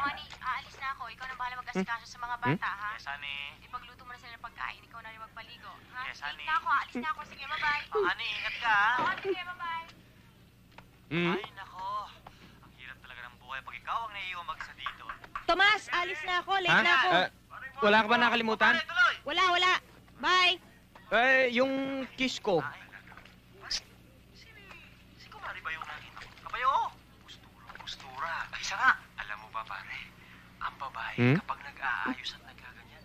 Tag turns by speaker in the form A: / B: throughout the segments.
A: Honey, aalis na ako. Ikaw na bahala mag-asikaso sa mga bata, ha?
B: Yes, honey.
A: Ipagluto mo na sila ng pagkain. Ikaw na rin magpaligo, ha?
B: Yes, honey.
A: Alis na ako, aalis na ako. Sige, bye-bye.
B: Honey, ingat ka, ha?
A: Oo, sige, bye-bye.
B: Ay, nako. Ang hirap talaga ng buhay pag ikaw ang naiiwan mag-isa dito.
C: Tomas, alis na ako. Late na ako.
D: Wala ka ba nakalimutan?
B: Tuloy!
C: Wala. Bye.
D: Yung kiss ko.
B: Si Kumari ba yung nakita ko? Kabayo, postura. Ay, isa nga. Alam mo ba, pare? Ang babae, kapag nag-aayos at nagkaganyan,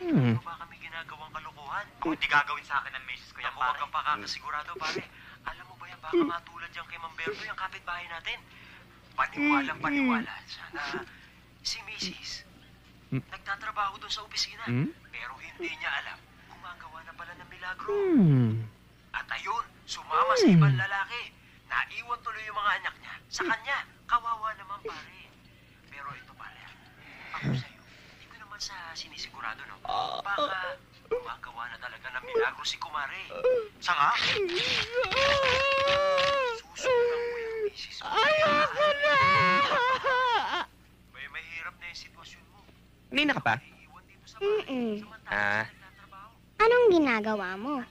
B: hindi ba kami ginagawang kalokohan? Kung hindi gagawin sa akin ng misis ko yan, pare. Huwag kang pakakasigurado, pare. Alam mo ba yan, baka matulad yan kay Mamberto, yung kapitbahay natin. Paniwala. Sana si misis, nagtatrabaho doon sa opisina. Pero hindi niya alam, gumagawa na pala ng milagro. At ayun, sumama sa ibang lalaki. Naiwan tuloy yung mga anak niya. Sa kanya, kawawa naman, pare. Pero ito, pare, ako sa'yo, hindi ko naman sa sinisigurado, no? Baka gumagawa na talaga ng milagro si Kumare. Sanga? Susunod mo yung misis mo.
D: Ayoko na!
B: May mahirap na yung sitwasyon mo.
D: Kanina ka pa?
B: Naiiwan dito sa bahay. Samantalang nagtatrabaho.
E: Anong ginagawa mo?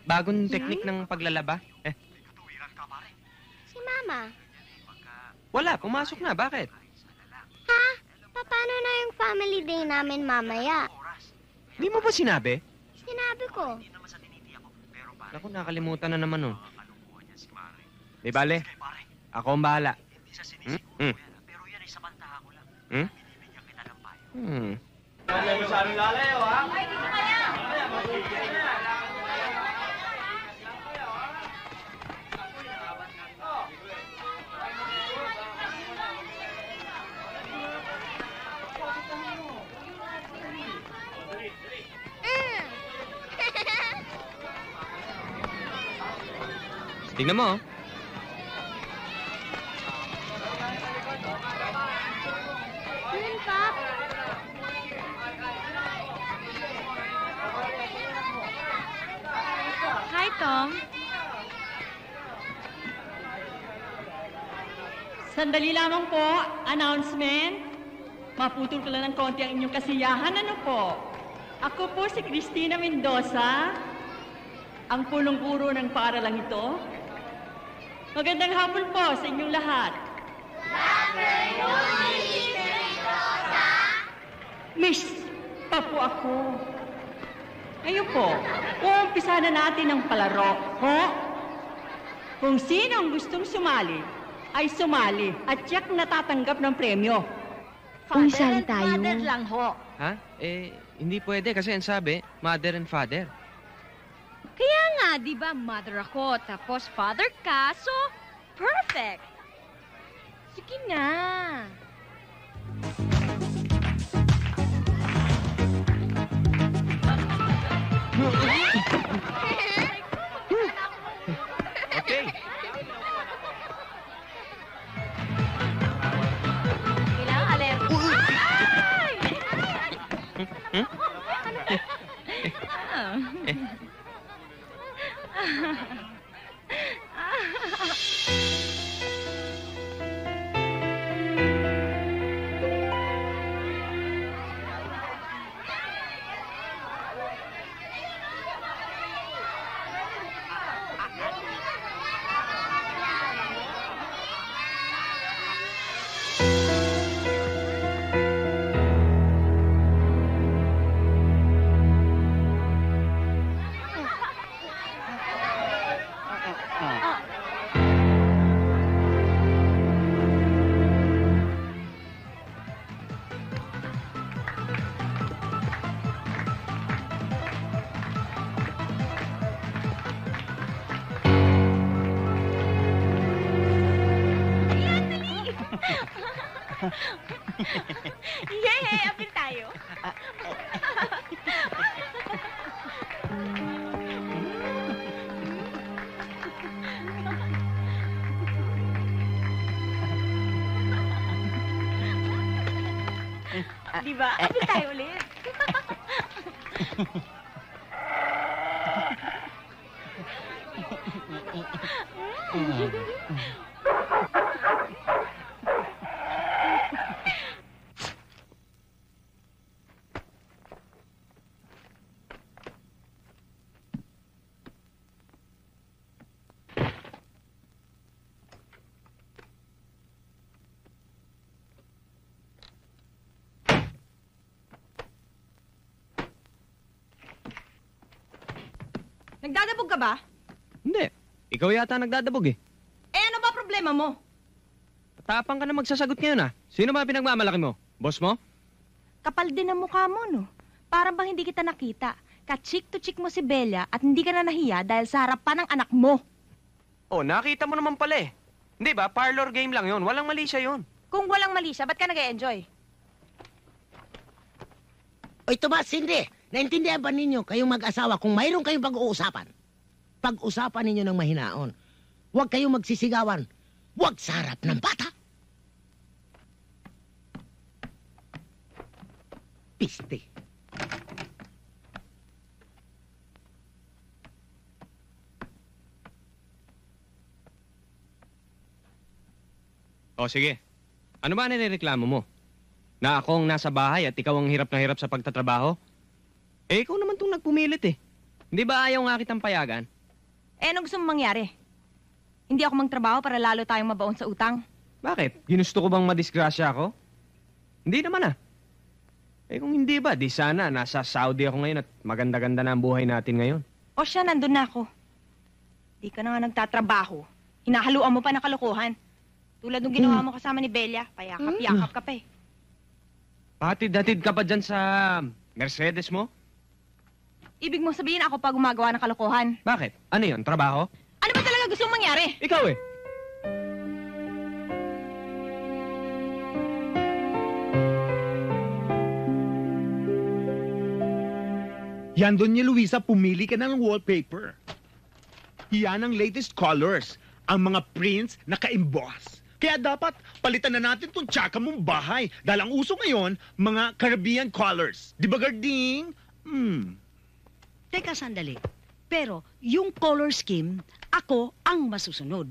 D: Bagong teknik ng paglalaba.
B: Katuwiran ka, pare.
E: Si Mama.
D: Wala, pumasok na. Bakit?
E: Ha? Paano na yung family day namin mamaya?
D: Di mo ba sinabi?
E: Sinabi ko.
B: Hindi naman sa tinitiyak ko. Pero pare,
D: Naku, nakalimutan na naman, oh.
B: kalukuhan niya si Mare.
D: Di bale,
B: Sige, pare.
D: ako ang bahala.
B: Hindi sa sinisiguro ko yan. Pero yan ay samantaha ko lang. Binibigyan kita ng payo.
D: Tingnan mo, oh.
E: Yun, Pop.
A: Hi, Tom.
C: Sandali lamang po. Announcement. Maputol ko lang ng konti ang inyong kasiyahan. Ano po? Ako po si Cristina Mendoza, ang punong-puro ng paaralang ito. Magandang hapon po sa inyong lahat. Miss pa po ako. Ngayon po, uumpisa na natin ang palaro. Ho? Kung sino ang gustong sumali, ay sumali at tiyak natatanggap ng premyo.
E: Uy,
C: Father
E: saan
C: and
E: tayo?
C: mother lang ho.
D: Ha? Hindi pwede kasi ang sabi, mother and father.
A: Kaya nga, di ba, mother ako, tapos father ka, so perfect. Sige na.
D: Okay.
A: Kailangan alert. Ay! Yay! Apil tayo. Diba? Apil tayo ulit. Nagdadabog ka ba?
D: Hindi. Ikaw yata nagdadabog eh.
A: Eh, ano ba problema mo?
D: Tapang ka na magsasagot ngayon ah. Sino ba pinagmamalaki mo? Boss mo?
A: Kapal din ang mukha mo, no? Parang bang hindi kita nakita. Ka-chick to chick mo si Bella at hindi ka na nahiya dahil sa harapan ng anak mo.
D: Oh, nakita mo naman pala eh. Hindi ba? Parlor game lang yon. Walang mali siya yun.
A: Kung walang mali siya, ba't ka nag-e-enjoy?
F: Oy, Tomas, hindi. Naintindihan ba ninyo kayong mag-asawa kung mayroon kayong pag-uusapan? Pag-usapan ninyo ng mahinaon. Huwag kayong magsisigawan. Huwag sa harap ng bata. Piste.
D: O sige. Ano ba nireklamo mo? Na akong nasa bahay at ikaw ang hirap na hirap sa pagtatrabaho? Eh, ikaw naman itong nagpumilit eh. Hindi ba ayaw nga kitang payagan?
A: Eh, ano gusto mong mangyari? Hindi ako magtrabaho para lalo tayong mabaon sa utang.
D: Bakit? Ginusto ko bang madisgrasya ako? Hindi naman ah. Eh kung hindi ba, di sana nasa Saudi ako ngayon at maganda-ganda na ang buhay natin ngayon.
A: O siya, nandun na ako. Di ka na nga nagtatrabaho. Hinahaluan mo pa ng kalokohan. Tulad nung ginawa mo kasama ni Bella, payakap-yakap ka pa eh.
D: Patid-hatid ka pa dyan sa Mercedes mo?
A: Ibig mo sabihin ako pa gumagawa ng kalokohan.
D: Bakit? Ano yun? Trabaho?
A: Ano ba talaga gusto mong mangyari?
D: Ikaw eh.
G: Yan doon niya, Luisa, pumili ka ng wallpaper. Yan ang latest colors. Ang mga prints na ka-emboss. Kaya dapat palitan na natin tong tsaka mong bahay. Dahil ang uso ngayon, mga Caribbean colors. Di ba, Garding?
H: Teka, sandali. Pero, yung color scheme, ako ang masusunod.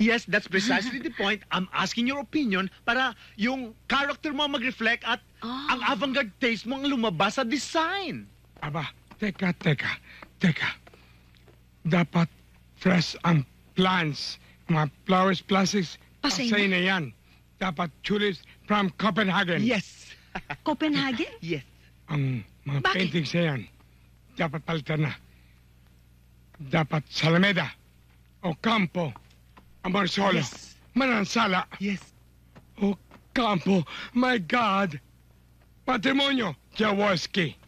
G: Yes, that's precisely the point. I'm asking your opinion para yung character mo mag-reflect at ang avant-garde taste mo ang lumabas sa design.
I: Aba, teka. Dapat fresh ang plants. Mga flowers, plastics, pasay na yan. Dapat tulips from Copenhagen.
G: Yes.
H: Copenhagen?
G: Yes.
I: Ang mga
H: Bakit?
I: paintings na yan, dapat palitan na. Dapat Salameda, Ocampo, Amarsolo,
G: Yes.
I: Manansala,
G: Yes.
I: Ocampo, my God! Patrimonio, Jaworski.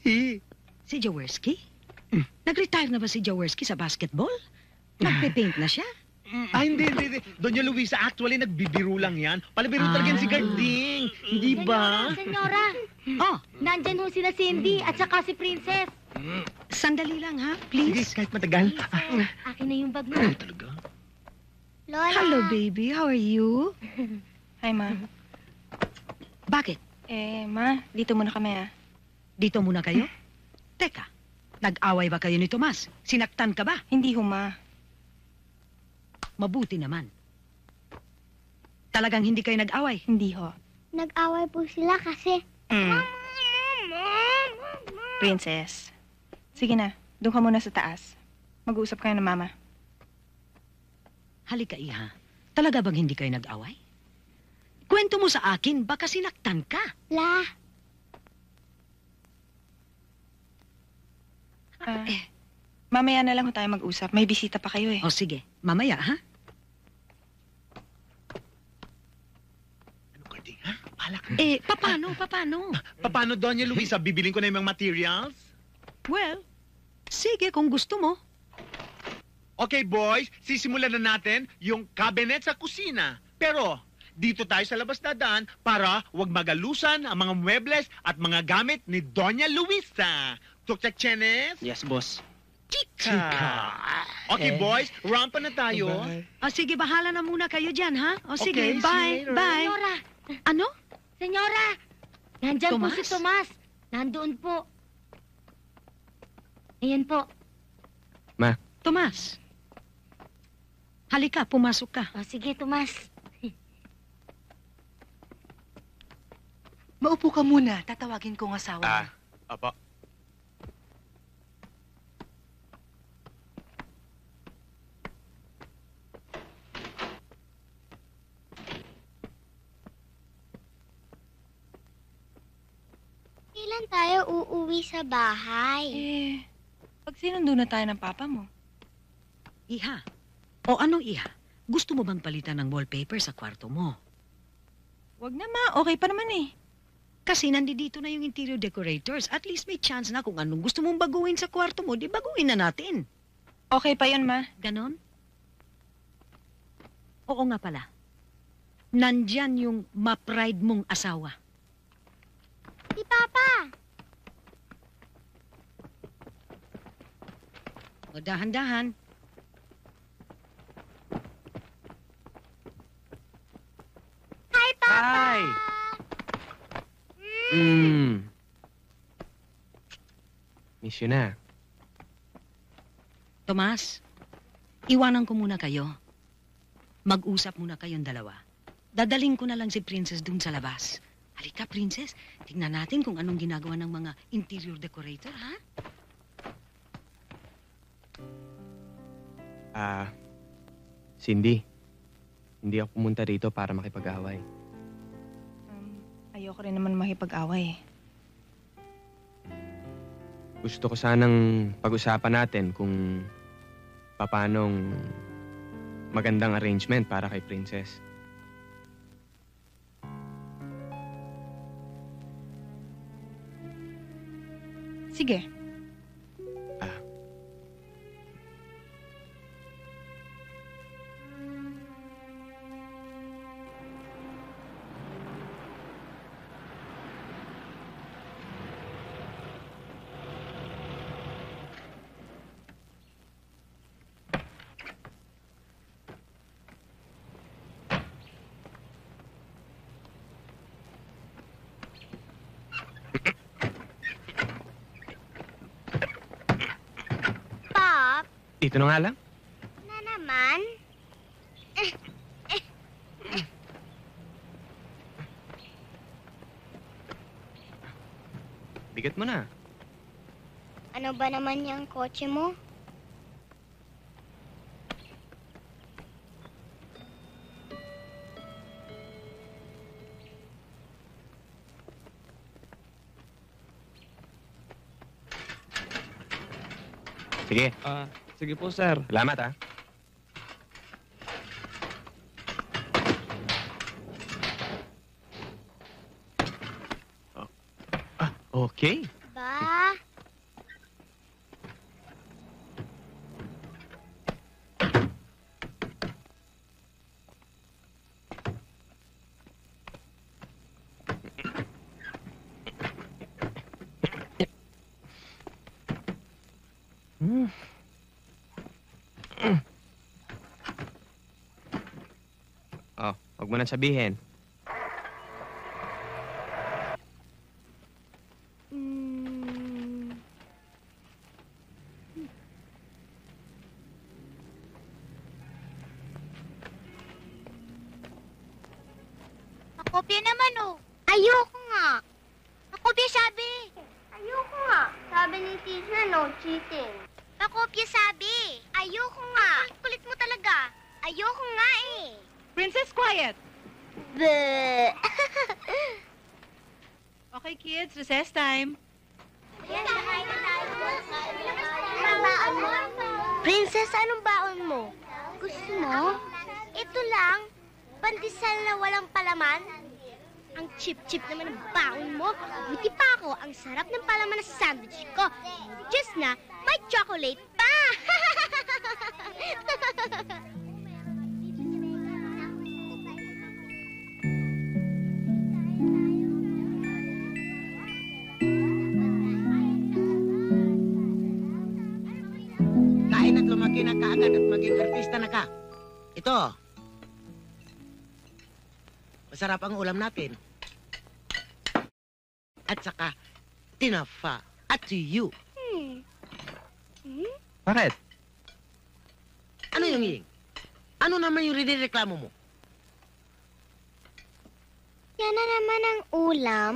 H: Si Jaworski? Nag-retire na ba si Jaworski sa basketball? Nagpe-paint na siya?
G: Hindi. Doña Luisa, actually, nagbibiro lang yan. Palabiro talaga yan si Garding. Hindi ba?
E: Senyora,
H: Oh,
E: nandyan ho sila Cindy at saka si Princess.
H: sandali lang ha,
G: Sige,
H: please.
G: kahit matagal.
E: Akin na yung bag mo.
G: Talaga?
E: Lola.
H: Hello, baby. How are you?
A: Hi, Ma.
H: Bakit?
A: Eh, Ma, dito muna kami ah.
H: Dito muna kayo? Teka, nag-away ba kayo ni Tomas? Sinaktan ka ba?
A: Hindi ho, Ma.
H: Mabuti naman. Talagang hindi kayo nag-away?
A: Hindi ho.
E: Nag-away po sila kasi...
A: Princess. Sige na, doon ka muna sa taas. Mag-uusap kayo ng Mama.
H: Halika, Iha. Talaga bang hindi kayo nag-away? Kwento mo sa akin, baka sinaktan ka.
E: La,
A: Mamaya na lang ho tayo mag-usap. May bisita pa kayo eh.
H: O sige, mamaya ha?
G: Ano, Garding, ha? Bahala ka.
H: Paano?
G: Paano, Doña Luisa? Bibiling ko na yung mga materials?
H: Well, sige kung gusto mo.
G: Okay, boys. Sisimulan na natin yung cabinet sa kusina. Pero, dito tayo sa labas dadaan para wag magalusan ang mga muebles at mga gamit ni Doña Luisa. Tuktak Chenes?
D: Yes, boss.
G: Chika. Okay, boys. Rampa na tayo.
H: O sige, bahala na muna kayo dyan ha? O sige,
G: Okay, see
H: bye,
G: you later.
H: bye.
E: Senyora,
H: Ano?
E: Senyora, nandyan po
H: Tomas?
E: si Tomas. Nandoon po. Ayan po.
H: Tomas. Halika, pumasok ka.
E: O sige, Tomas.
J: Maupo ka muna. Tatawagin ko ang asawa mo.
G: Apa.
E: Kailan tayo uuwi sa bahay?
A: Eh, pag sinundo na tayo ng papa mo.
H: Iha. O ano, Iha? Gusto mo bang palitan ng wallpaper sa kwarto mo?
A: Wag na, Ma. Okay pa naman eh.
H: Kasi nandito na yung interior decorators. At least may chance na kung anong gusto mong baguhin sa kwarto mo, di baguhin na natin.
A: Okay pa yun, Ma.
H: Ganon? Oo nga pala. Nandyan yung ma-pride mong asawa.
E: Si Papa!
H: O dahan-dahan.
E: Hi, Papa!
D: Hi! Miss you na.
H: Tomas, iwanan ko muna kayo. Mag-usap muna kayong dalawa. Dadaling ko na lang si Princess dun sa labas. Halika, Princess. Tingnan natin kung anong ginagawa ng mga interior decorator, ha?
D: Cindy. Hindi ako pumunta rito para makipag-away.
A: Ayoko rin naman makipag-away.
D: Gusto ko sanang pag-usapan natin kung papanong magandang arrangement para kay Princess.
A: Sige.
E: Pop,
D: Dito na nga lang.
E: na naman?
D: Bigat mo na.
E: Ano ba naman yung kotse mo?
D: Sige.
K: Sige po, sir.
D: Salamat, ha. Okay.
E: Ba?
D: Huwag mo nang sabihin.
E: Nakopya naman oh. Ayoko nga. Nakopya sabi. Ayoko nga. Sabi ni teacher, no cheating. Nakopya sabi. Ayoko nga. Kulit mo talaga. Ayoko nga eh.
A: Princess, quiet!
E: Bleh.
A: Okay, kids. Recess time.
E: Princess, anong baon mo? Gusto mo? Ito lang. Pandesal na walang palaman. Ang chip-chip naman ng baon mo. Buti pa ako, ang sarap ng palaman na sandwich ko. Just na, may chocolate pa!
F: Kain at lumaki na kaagad at maging artista na ka. Ito. Masarap ang ulam natin. At saka, tinafa. At to you.
D: Bakit?
F: Ano yung ying? Ano naman yung reklamo mo?
E: Yan na naman ang ulam.